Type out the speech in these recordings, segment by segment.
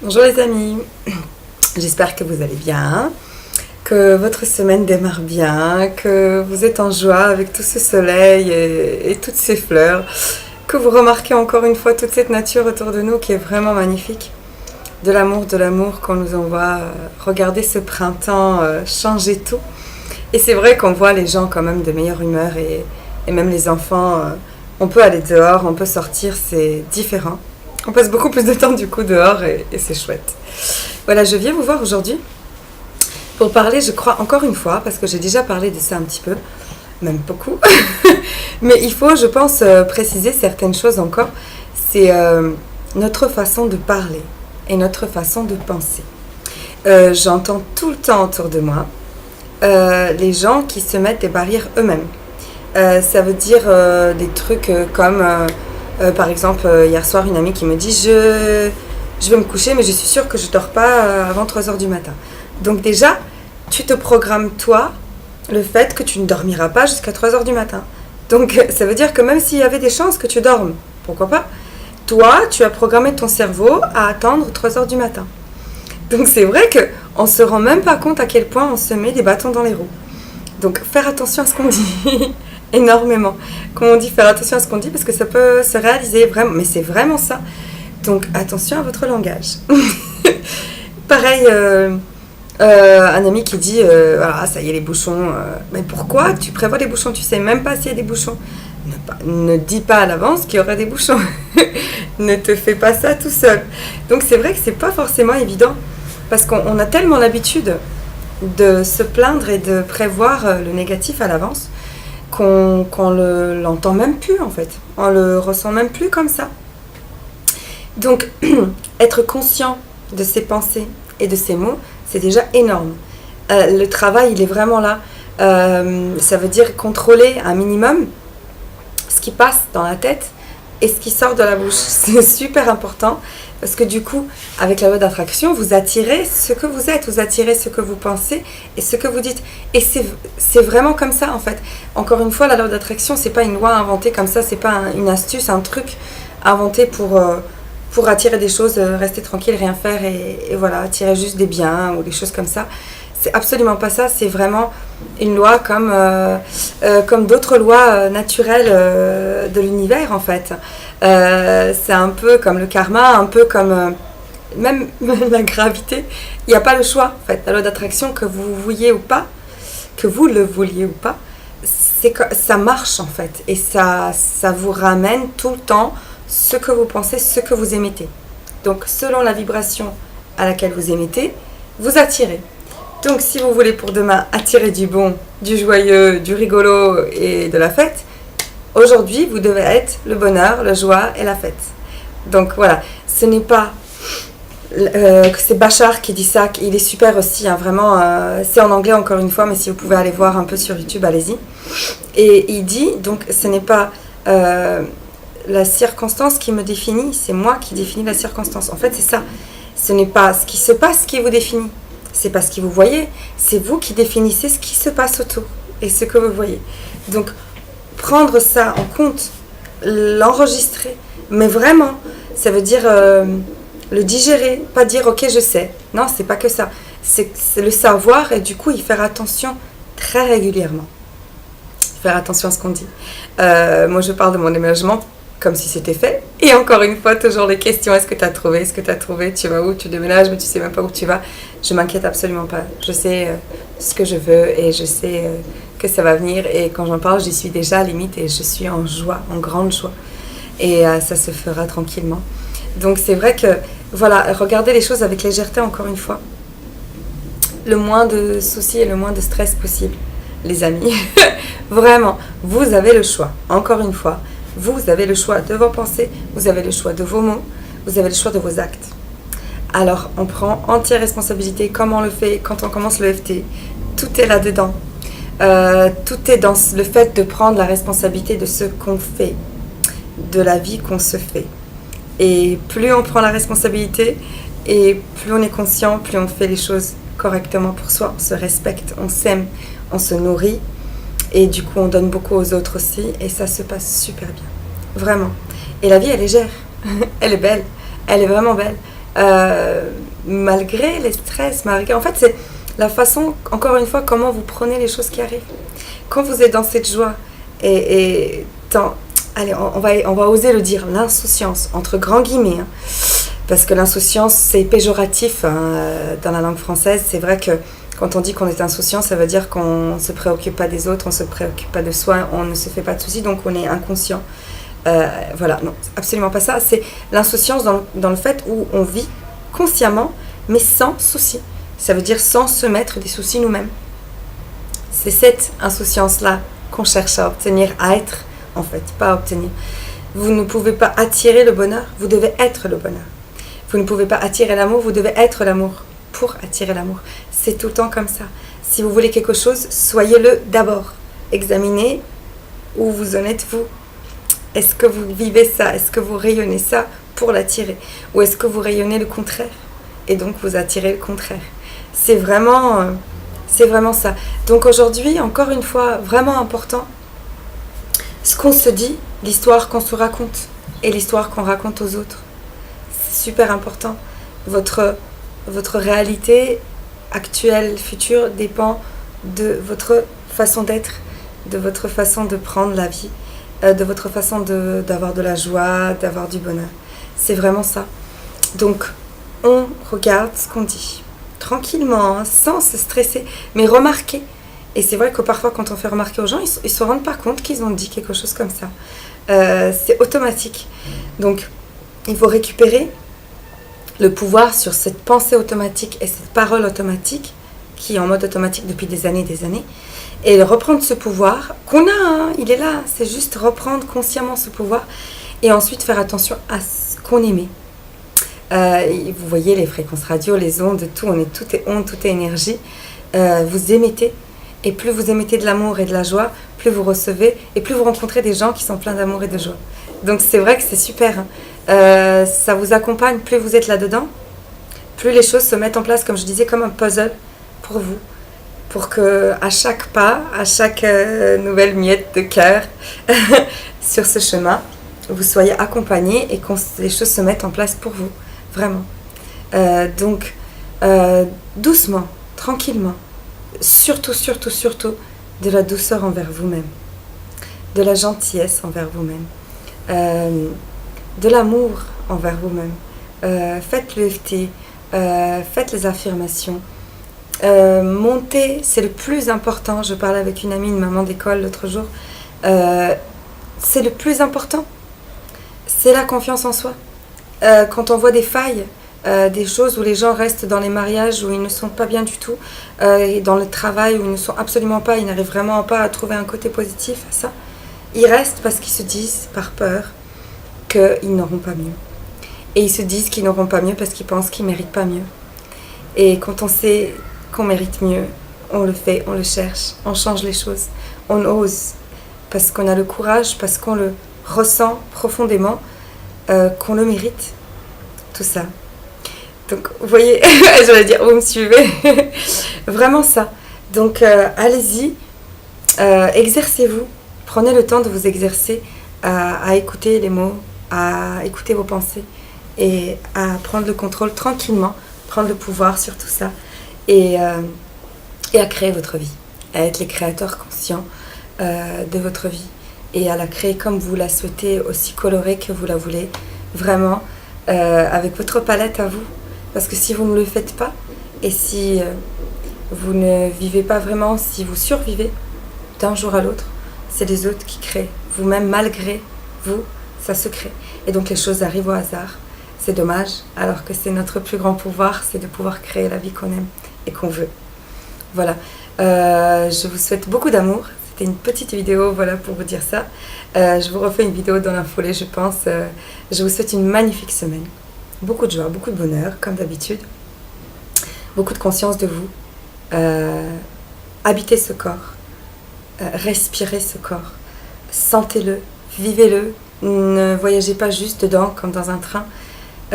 Bonjour les amis, j'espère que vous allez bien, que votre semaine démarre bien, que vous êtes en joie avec tout ce soleil et toutes ces fleurs, que vous remarquez encore une fois toute cette nature autour de nous qui est vraiment magnifique. De l'amour qu'on nous envoie, regarder ce printemps changer tout. Et c'est vrai qu'on voit les gens quand même de meilleure humeur et même les enfants, on peut aller dehors, on peut sortir, c'est différent. On passe beaucoup plus de temps du coup dehors et c'est chouette. Voilà, je viens vous voir aujourd'hui pour parler, je crois, encore une fois, parce que j'ai déjà parlé de ça un petit peu, même beaucoup. Mais il faut, je pense, préciser certaines choses encore. C'est notre façon de parler et notre façon de penser. J'entends tout le temps autour de moi les gens qui se mettent des barrières eux-mêmes. Ça veut dire des trucs comme... par exemple, hier soir, une amie qui me dit je vais me coucher, mais je suis sûre que je ne dors pas avant 3 heures du matin. Donc déjà, tu te programmes, toi, le fait que tu ne dormiras pas jusqu'à 3 heures du matin. Donc ça veut dire que même s'il y avait des chances que tu dormes, pourquoi pas, toi, tu as programmé ton cerveau à attendre 3 heures du matin. Donc c'est vrai qu'on ne se rend même pas compte à quel point on se met des bâtons dans les roues. Donc faire attention à ce qu'on dit. Énormément. Comme on dit, faire attention à ce qu'on dit parce que ça peut se réaliser vraiment, mais c'est vraiment ça. Donc attention à votre langage. Pareil, un ami qui dit voilà, ça y est les bouchons, mais pourquoi tu prévois des bouchons, tu sais même pas s'il y a des bouchons. Ne dis pas à l'avance qu'il y aura des bouchons. Ne te fais pas ça tout seul. Donc c'est vrai que c'est pas forcément évident parce qu'on a tellement l'habitude de se plaindre et de prévoir le négatif à l'avance qu'on l'entend même plus en fait. On le ressent même plus comme ça. Donc, être conscient de ses pensées et de ses mots, c'est déjà énorme. Le travail, il est vraiment là. Ça veut dire contrôler un minimum ce qui passe dans la tête et ce qui sort de la bouche. C'est super important parce que du coup, avec la loi d'attraction, vous attirez ce que vous êtes, vous attirez ce que vous pensez et ce que vous dites. Et c'est vraiment comme ça en fait. Encore une fois, la loi d'attraction, c'est pas une loi inventée comme ça, c'est pas une astuce, un truc inventé pour attirer des choses, rester tranquille, rien faire et voilà, attirer juste des biens ou des choses comme ça. C'est absolument pas ça, c'est vraiment une loi comme d'autres lois naturelles de l'univers en fait. C'est un peu comme le karma, un peu comme même la gravité. Il n'y a pas le choix en fait. La loi d'attraction, que vous vouliez ou pas, que vous le vouliez ou pas, c'est que ça marche en fait. Et ça vous ramène tout le temps ce que vous pensez, ce que vous émettez. Donc selon la vibration à laquelle vous émettez, vous attirez. Donc si vous voulez pour demain attirer du bon, du joyeux, du rigolo et de la fête, aujourd'hui vous devez être le bonheur, la joie et la fête. Donc voilà, ce n'est pas... c'est Bachar qui dit ça, il est super aussi, hein, vraiment, c'est en anglais encore une fois, mais si vous pouvez aller voir un peu sur YouTube, allez-y. Et il dit, donc ce n'est pas la circonstance qui me définit, c'est moi qui définis la circonstance. En fait c'est ça, ce n'est pas ce qui se passe qui vous définit. C'est pas ce que vous voyez, c'est vous qui définissez ce qui se passe autour et ce que vous voyez. Donc, prendre ça en compte, l'enregistrer, mais vraiment, ça veut dire le digérer, pas dire ok je sais. Non, c'est pas que ça. C'est le savoir et du coup y faire attention très régulièrement. Faire attention à ce qu'on dit. Moi je parle de mon déménagement comme si c'était fait. Et encore une fois, toujours les questions. Est-ce que tu as trouvé? Est-ce que tu as trouvé? Tu vas où? Tu déménages, mais tu sais même pas où tu vas. Je m'inquiète absolument pas. Je sais ce que je veux et je sais que ça va venir. Et quand j'en parle, j'y suis déjà limite et je suis en joie, en grande joie. Et ça se fera tranquillement. Donc c'est vrai que, voilà, regardez les choses avec légèreté encore une fois. Le moins de soucis et le moins de stress possible, les amis. Vraiment, vous avez le choix. Encore une fois. Vous avez le choix de vos pensées, vous avez le choix de vos mots, vous avez le choix de vos actes. Alors, on prend entière responsabilité, comme on le fait quand on commence le FT. Tout est là-dedans. Tout est dans le fait de prendre la responsabilité de ce qu'on fait, de la vie qu'on se fait. Et plus on prend la responsabilité, et plus on est conscient, plus on fait les choses correctement pour soi, on se respecte, on s'aime, on se nourrit. Et du coup, on donne beaucoup aux autres aussi. Et ça se passe super bien. Vraiment. Et la vie est légère. Elle est belle. Elle est vraiment belle. malgré les stress, malgré... En fait, c'est la façon, encore une fois, comment vous prenez les choses qui arrivent. Quand vous êtes dans cette joie allez, on va oser le dire, l'insouciance, entre grands guillemets, hein, parce que l'insouciance, c'est péjoratif dans la langue française. C'est vrai que quand on dit qu'on est insouciant, ça veut dire qu'on ne se préoccupe pas des autres, on ne se préoccupe pas de soi, on ne se fait pas de soucis, donc on est inconscient. Voilà, non, absolument pas ça. C'est l'insouciance dans le fait où on vit consciemment, mais sans souci. Ça veut dire sans se mettre des soucis nous-mêmes. C'est cette insouciance-là qu'on cherche à obtenir, à être, en fait, pas à obtenir. Vous ne pouvez pas attirer le bonheur, vous devez être le bonheur. Vous ne pouvez pas attirer l'amour, vous devez être l'amour pour attirer l'amour. C'est tout le temps comme ça. Si vous voulez quelque chose, soyez-le d'abord. Examinez où vous en êtes vous. Est-ce que vous vivez ça? Est-ce que vous rayonnez ça pour l'attirer? Ou est-ce que vous rayonnez le contraire? Et donc vous attirez le contraire. C'est vraiment ça. Donc aujourd'hui, encore une fois, vraiment important, ce qu'on se dit, l'histoire qu'on se raconte et l'histoire qu'on raconte aux autres. C'est super important. Votre réalité actuelle, future, dépend de votre façon d'être, de votre façon de prendre la vie, de votre façon d'avoir de la joie, d'avoir du bonheur. C'est vraiment ça. Donc, on regarde ce qu'on dit, tranquillement, sans se stresser, mais remarquez. Et c'est vrai que parfois, quand on fait remarquer aux gens, ils ne se rendent pas compte qu'ils ont dit quelque chose comme ça. C'est automatique. Donc, il faut récupérer le pouvoir sur cette pensée automatique et cette parole automatique, qui est en mode automatique depuis des années, et reprendre ce pouvoir qu'on a, hein, il est là, c'est juste reprendre consciemment ce pouvoir, et ensuite faire attention à ce qu'on émet. Vous voyez les fréquences radio, les ondes, tout est onde, tout est énergie. Vous émettez, et plus vous émettez de l'amour et de la joie, plus vous recevez, et plus vous rencontrez des gens qui sont pleins d'amour et de joie. Donc c'est vrai que c'est super, hein. Ça vous accompagne, plus vous êtes là-dedans, plus les choses se mettent en place, comme je disais, comme un puzzle pour vous, pour que à chaque pas, à chaque nouvelle miette de cœur sur ce chemin, vous soyez accompagnés et que les choses se mettent en place pour vous, vraiment. Donc, doucement, tranquillement, surtout, de la douceur envers vous-même, de la gentillesse envers vous-même, de l'amour envers vous-même. Faites l'EFT, faites les affirmations. Montez, c'est le plus important. Je parlais avec une amie, une maman d'école l'autre jour. C'est le plus important. C'est la confiance en soi. Quand on voit des failles, des choses où les gens restent dans les mariages où ils ne sont pas bien du tout, et dans le travail où ils ne sont absolument pas, ils n'arrivent vraiment pas à trouver un côté positif à ça, ils restent parce qu'ils se disent, par peur, qu'ils n'auront pas mieux. Et ils se disent qu'ils n'auront pas mieux parce qu'ils pensent qu'ils ne méritent pas mieux. Et quand on sait qu'on mérite mieux, on le fait, on le cherche, on change les choses, on ose, parce qu'on a le courage, parce qu'on le ressent profondément, qu'on le mérite, tout ça. Donc, vous voyez, je vais dire, vous me suivez, vraiment ça. Donc, allez-y, exercez-vous, prenez le temps de vous exercer à écouter les mots, à écouter vos pensées et à prendre le contrôle tranquillement, prendre le pouvoir sur tout ça et à créer votre vie, à être les créateurs conscients de votre vie et à la créer comme vous la souhaitez, aussi colorée que vous la voulez, vraiment avec votre palette à vous. Parce que si vous ne le faites pas et si vous ne vivez pas vraiment, si vous survivez d'un jour à l'autre, c'est les autres qui créent. Vous-même, malgré vous, ça se crée. Et donc les choses arrivent au hasard. C'est dommage, alors que c'est notre plus grand pouvoir, c'est de pouvoir créer la vie qu'on aime et qu'on veut. Voilà. Je vous souhaite beaucoup d'amour. C'était une petite vidéo, voilà, pour vous dire ça. Je vous refais une vidéo dans la foulée, je pense. Je vous souhaite une magnifique semaine. Beaucoup de joie, beaucoup de bonheur, comme d'habitude. Beaucoup de conscience de vous. Habitez ce corps. Respirez ce corps. Sentez-le, vivez-le. Ne voyagez pas juste dedans comme dans un train.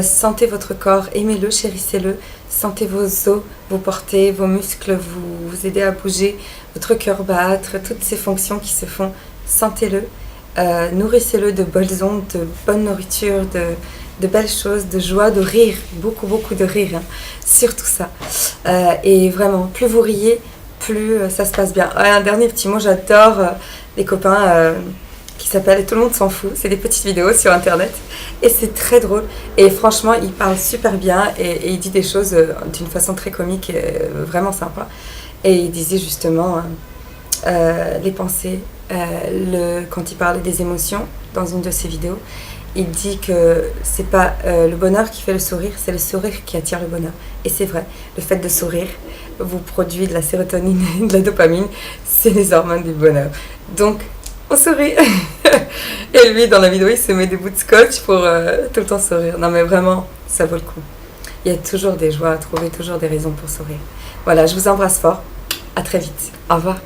Sentez votre corps, aimez-le, chérissez-le. Sentez vos os, vous portez, vos muscles, vous aidez à bouger, votre cœur battre, toutes ces fonctions qui se font. Sentez-le. Nourrissez-le de bonnes ondes, de bonne nourriture, de belles choses, de joie, de rire, beaucoup de rire, hein. Surtout ça. Et vraiment, plus vous riez, plus ça se passe bien. Un dernier petit mot, j'adore les copains qui s'appellent Tout le monde s'en fout. C'est des petites vidéos sur internet et c'est très drôle. Et franchement, il parle super bien et il dit des choses d'une façon très comique et vraiment sympa. Et il disait justement les pensées, quand il parlait des émotions dans une de ses vidéos. Il dit que c'est pas le bonheur qui fait le sourire, c'est le sourire qui attire le bonheur. Et c'est vrai, le fait de sourire vous produit de la sérotonine et de la dopamine, c'est les hormones du bonheur. Donc, on sourit. Et lui, dans la vidéo, il se met des bouts de scotch pour tout le temps sourire. Non mais vraiment, ça vaut le coup. Il y a toujours des joies à trouver, toujours des raisons pour sourire. Voilà, je vous embrasse fort. À très vite. Au revoir.